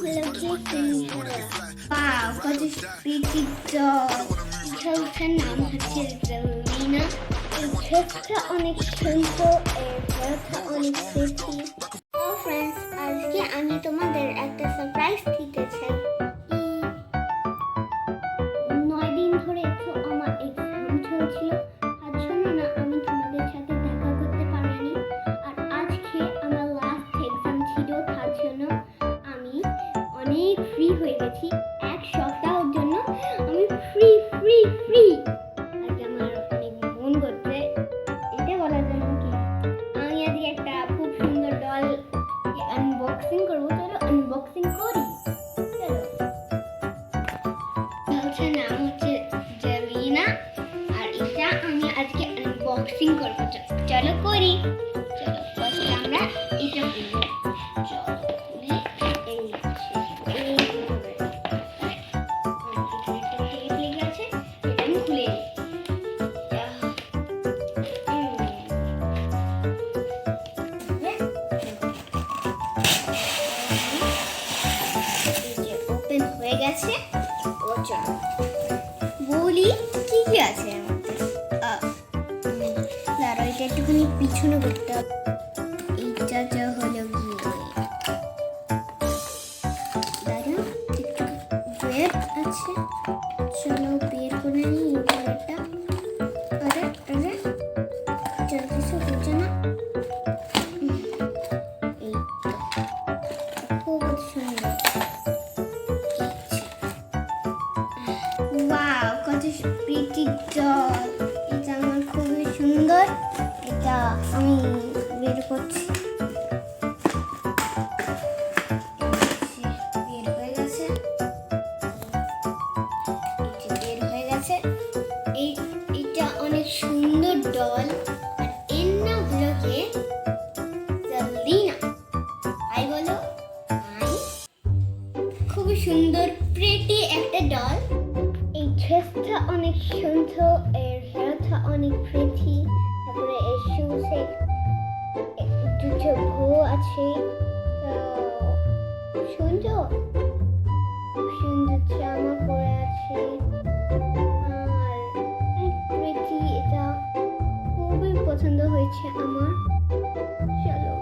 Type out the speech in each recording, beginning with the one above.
হলো কি ওয়াও কত প্রিটি ডল খেলটার নাম হচ্ছে জেলিনা এই খেলটা অনেক সুন্দর এই খেলটা অনেক প্রিটি ও ফ্রেন্ডস আজকে আমি তোমাদের একটা সারপ্রাইজ দিতে চাই 9 দিন ধরে তো আমার এক্সাম চলছিল তার জন্য না আমি তোমাদের সাথে দেখা করতে পারিনি আর আজকে আমার লাস্ট এক্সাম ছিল তার জন্য আমি অনেক ফ্রি হয়ে গেছি এক সপ্তাহের জন্য আমি ফ্রি আজকে আমার অনেক মন করছে এটা বলার জন্য কি আমি আজকে একটা খুব সুন্দর ডল আনবক্সিং করবো চলো আনবক্সিং করি চলো ডলটার নাম হচ্ছে জেলিনা আর এটা আমি আজকে আনবক্সিং করবো চলো করি চলো ফার্স্ট আমরা এটা খুলবো চলো হয়ে গেছে ও চলো বলি কি কি আছে দাঁড়াও এটা একটুখানি পিছনে করতে হবে এইটা যা হলো গিয়ে দাঁড়াও একটু বের আছে চলো বের করে নিই এটা আরে জলদি সে হচ্ছে না এই খুব সুন্দর ওয়াও কত প্রিটি ডল এটা আমার খুবই সুন্দর এটা আমি বের করছি বের হয়ে গেছে এটা অনেক সুন্দর ডল আর এর নাম হলো কি জেলিনা আই বলো আই খুবই সুন্দর প্রিটি একটা ডল এই ড্রেসটা অনেক সুন্দর এর হেয়ারটা অনেক প্রিটি তারপরে এর শুজে দুটো বো আছে সুন্দর জামা পরে আছে আর প্রিটি এটা খুবই পছন্দ হয়েছে আমার চলো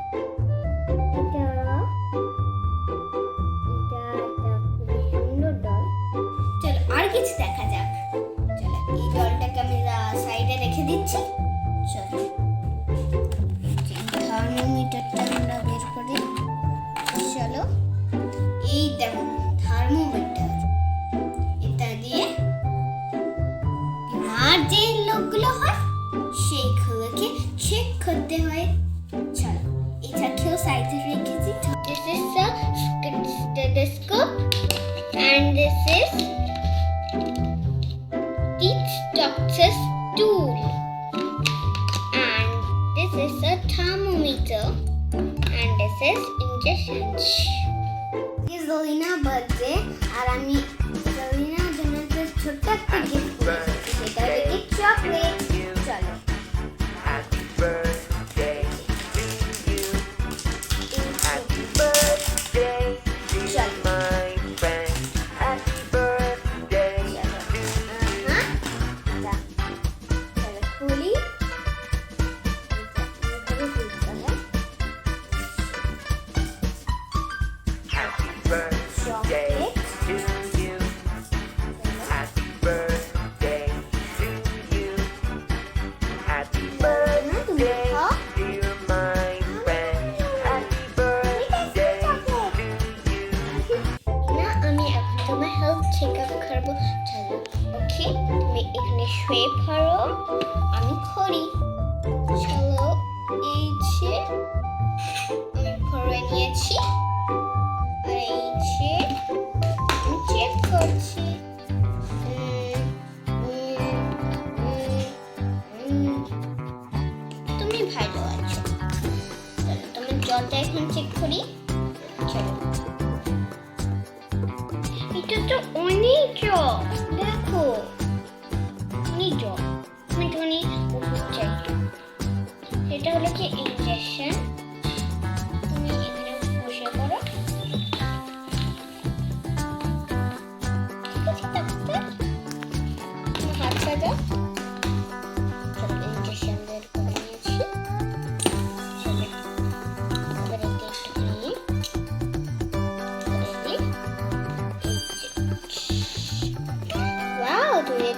এটা খুবই সুন্দর ডল চলো আর কিছু দেখা যাক চলো এই ডলটাকে আমি সাইডে রেখে দিচ্ছি চলো থার্মোমিটারটা আমরা বের করি চলো এই দেখো থার্মোমিটার এটা দিয়ে আর যে লোকগুলো হয় সেইগুলোকে চেক করতে হয় চলো এটাকেও সাইডে রেখেছি this is a stethoscope and this is each doctor's tool and this is a thermometer and this is injections this is Zelina birthday আর আমি Zelina জন্য একটা ছোট্ট একটা গিফট করেছি সেটা হলো চকলেট চলো Happy birthday to you. Happy birthday, dear my friend. Happy birthday to you. চলো খুলি Happy birthday to you. Happy birthday to you. Happy birthday, dear my friend. Happy birthday to you. না আমি এখন তোমার health check up করবো চলো ওকে তুমি এখানে শুয়ে পড়ো আমি করি চলো এই যে আমি পরে নিয়েছি আর এই যে আমি চেক করছি তুমি ভালো আছো চলো তোমার জ্বরটা এখন চেক করি চলো এটা তো অনেক জ্বর দেখো অনেক জ্বর আমি একটুখানি ওষুধ চাই এটা হলো কি ইনজেকশন তুমি এখানে বসে পড়ো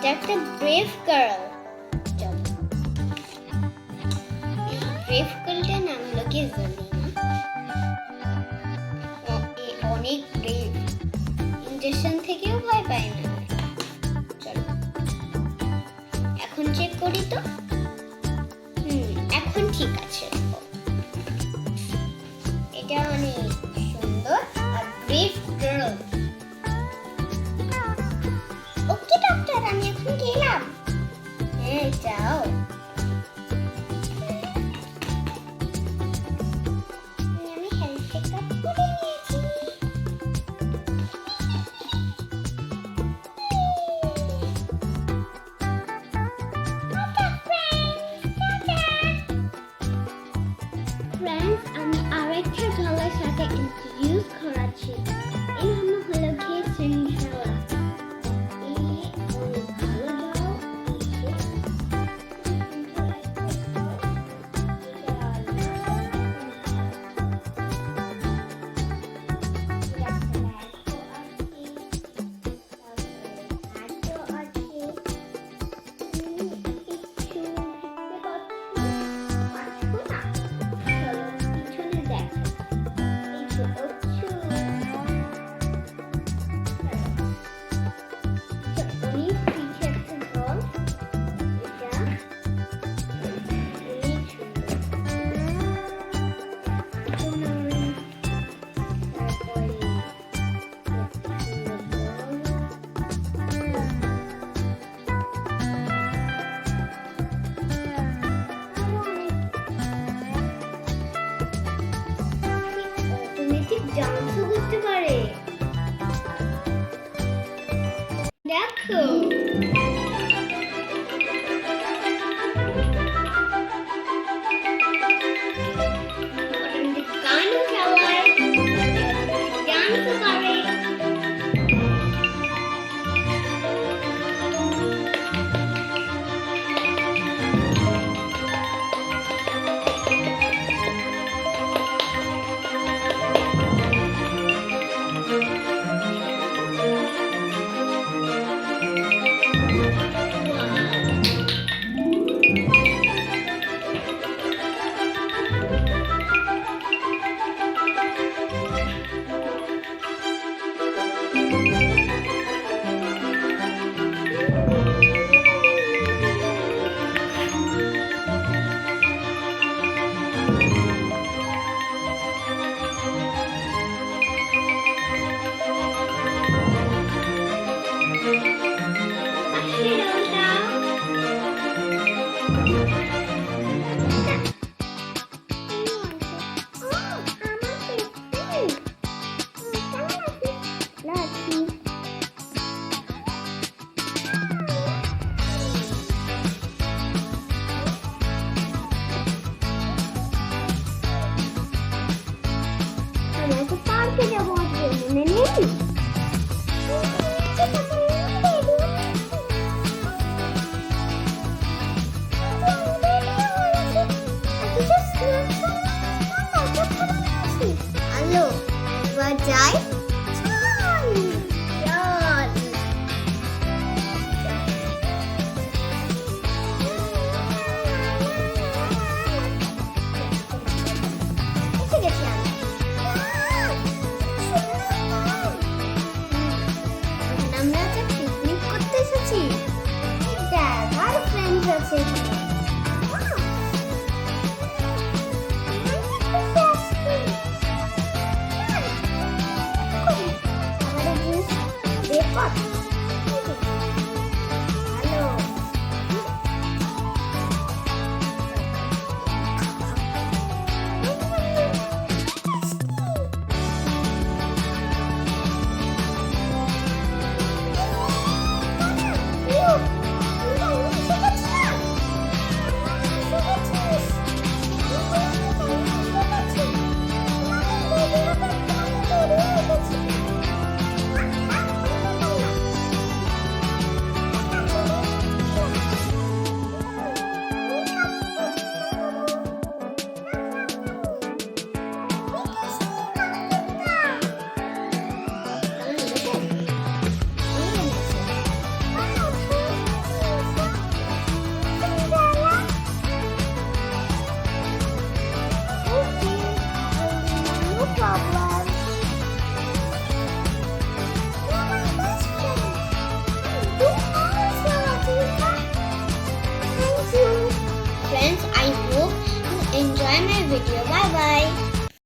এটা একটা ব্রেভ গার্ল। চলো, ব্রেভ গার্লটার নাম হলো কি জলিনা। এ অনেক ব্রেভ, ইনজেকশন থেকেও ভয় পায় না। চলো এখন চেক করি তো। এখন ঠিক আছে। এটা অনেক সুন্দর আর ব্রেভ গার্ল। ওকে ডক্টর, আমি এখন গেলাম। হ্যাঁ যাও। আমি হেলথ চেকআপ করে নিয়েছি। ফ্রেন্ডস, আমি আরেকটা দলের সাথে ইন্ট্রোডিউস করাচ্ছি। এই নাম হলো কি সিন্ড্রেলা। ডান্সও করতে পারে। দেখো গানও চালায়, ডান্সও করে। Wow.